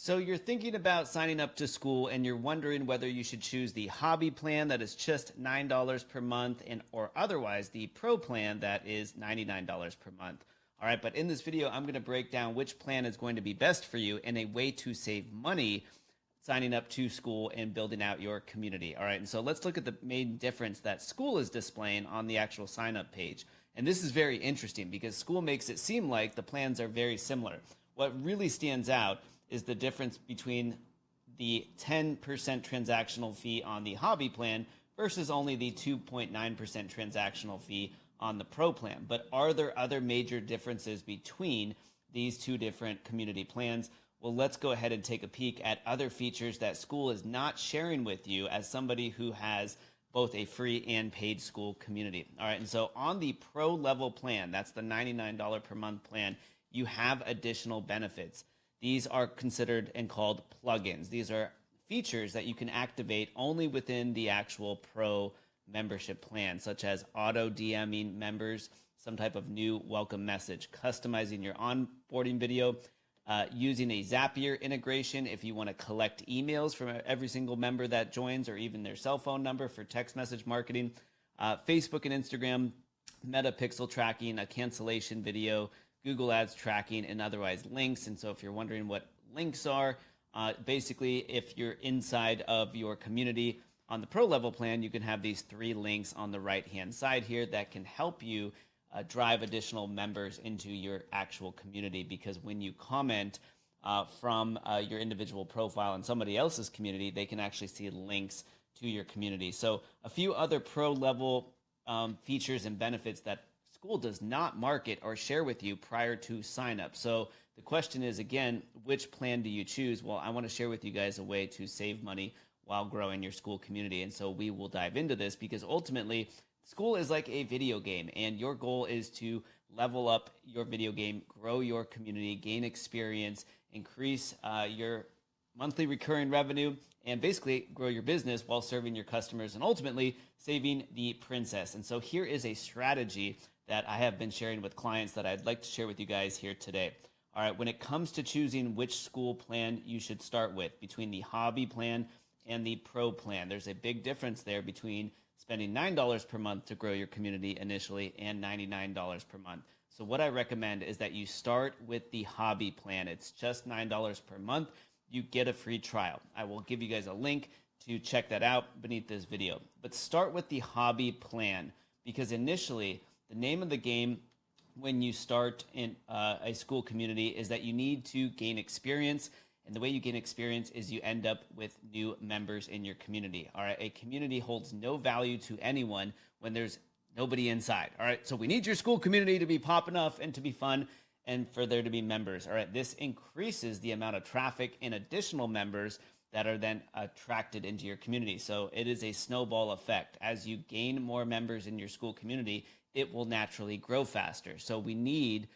So you're thinking about signing up to Skool and you're wondering whether you should choose the hobby plan that is just $9 per month or otherwise the pro plan that is $99 per month. All right, but in this video, I'm going to break down which plan is going to be best for you and a way to save money signing up to Skool and building out your community. All right, and so let's look at the main difference that Skool is displaying on the actual sign up page. And this is very interesting because Skool makes it seem like the plans are very similar. What really stands out is the difference between the 10% transactional fee on the hobby plan versus only the 2.9% transactional fee on the pro plan. But are there other major differences between these two different community plans? Well, let's go ahead and take a peek at other features that Skool is not sharing with you as somebody who has both a free and paid Skool community. All right, and so on the pro level plan, that's the $99 per month plan, you have additional benefits. These are considered and called plugins. These are features that you can activate only within the actual pro membership plan, such as auto DMing members, some type of new welcome message, customizing your onboarding video, using a Zapier integration if you want to collect emails from every single member that joins or even their cell phone number for text message marketing, Facebook and Instagram, meta pixel tracking, a cancellation video, Google Ads tracking, and otherwise links. And so if you're wondering what links are, basically if you're inside of your community on the pro level plan, you can have these 3 links on the right hand side here that can help you drive additional members into your actual community, because when you comment from your individual profile in somebody else's community, they can actually see links to your community. So a few other pro level features and benefits that Skool does not market or share with you prior to sign up. So the question is, again, which plan do you choose? Well, I want to share with you guys a way to save money while growing your Skool community. And so we will dive into this because ultimately Skool is like a video game, and your goal is to level up your video game, grow your community, gain experience, increase your monthly recurring revenue, and basically grow your business while serving your customers and ultimately saving the princess. And so here is a strategy that I have been sharing with clients that I'd like to share with you guys here today. All right, when it comes to choosing which Skool plan you should start with between the hobby plan and the pro plan, there's a big difference there between spending $9 per month to grow your community initially and $99 per month. So what I recommend is that you start with the hobby plan. It's just $9 per month. You get a free trial. I will give you guys a link to check that out beneath this video. But start with the hobby plan, because initially the name of the game when you start in a Skool community is that you need to gain experience. And the way you gain experience is you end up with new members in your community. All right, a community holds no value to anyone when there's nobody inside. All right, so we need your Skool community to be popping off and to be fun and for there to be members. All right, this increases the amount of traffic and additional members that are then attracted into your community. So it is a snowball effect. As you gain more members in your Skool community, it will naturally grow faster. So we need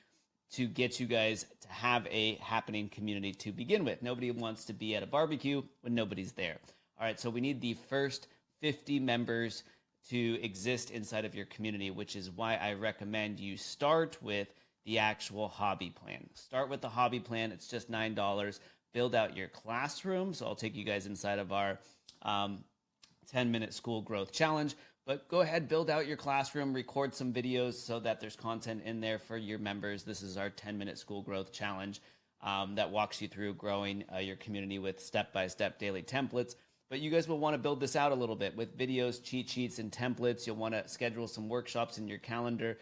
to get you guys to have a happening community to begin with. Nobody wants to be at a barbecue when nobody's there. All right, so we need the first 50 members to exist inside of your community, which is why I recommend you start with the actual hobby plan. Start with the hobby plan. It's just $9. Build out your classroom. So I'll take you guys inside of our 10-minute Skool growth challenge. But go ahead, build out your classroom, record some videos so that there's content in there for your members. This is our 10-minute Skool growth challenge that walks you through growing your community with step-by-step daily templates. But you guys will want to build this out a little bit with videos, cheat sheets, and templates. You'll want to schedule some workshops in your calendar.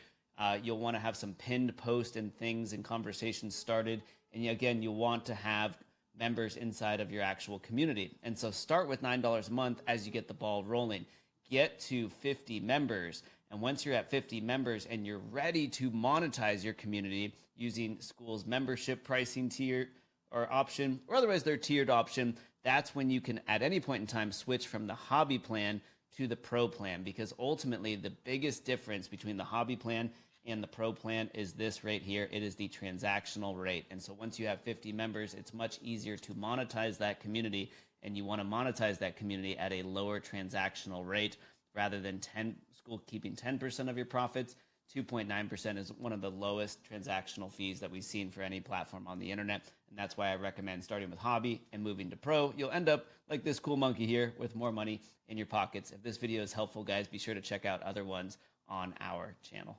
You'll want to have some pinned posts and things and conversations started. And again, you'll want to have members inside of your actual community. And so start with $9 a month as you get the ball rolling. Get to 50 members. And once you're at 50 members and you're ready to monetize your community using Skool's membership pricing tier or option, or otherwise their tiered option, that's when you can at any point in time switch from the hobby plan to the pro plan, because ultimately the biggest difference between the hobby plan and the pro plan is this right here. It is the transactional rate. And so once you have 50 members, it's much easier to monetize that community, and you want to monetize that community at a lower transactional rate rather than Skool keeping 10% of your profits. 2.9% is one of the lowest transactional fees that we've seen for any platform on the internet. And that's why I recommend starting with hobby and moving to pro. You'll end up like this cool monkey here with more money in your pockets. If this video is helpful, guys, be sure to check out other ones on our channel.